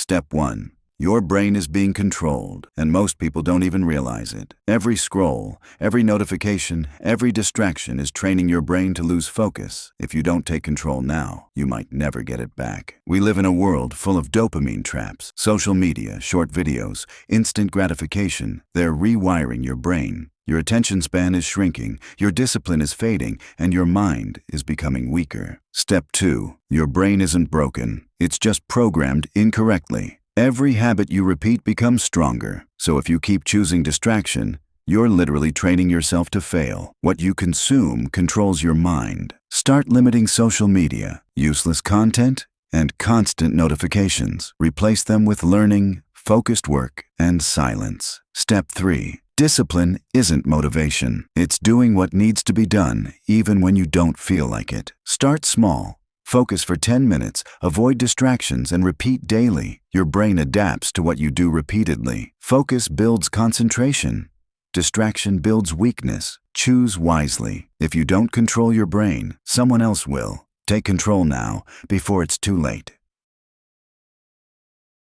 Step 1. Your brain is being controlled, and most people don't even realize it. Every scroll, every notification, every distraction is training your brain to lose focus. If you don't take control now, you might never get it back. We live in a world full of dopamine traps. Social media, short videos, instant gratification. They're rewiring your brain. Your attention span is shrinking, your discipline is fading, and your mind is becoming weaker. Step 2. Your brain isn't broken. It's just programmed incorrectly. Every habit you repeat becomes stronger. So if you keep choosing distraction, you're literally training yourself to fail. What you consume controls your mind. Start limiting social media, useless content, and constant notifications. Replace them with learning, focused work, and silence. Step 3. Discipline isn't motivation. It's doing what needs to be done, even when you don't feel like it. Start small. Focus for 10 minutes, avoid distractions, and repeat daily. Your brain adapts to what you do repeatedly. Focus builds concentration. Distraction builds weakness. Choose wisely. If you don't control your brain, someone else will. Take control now, before it's too late.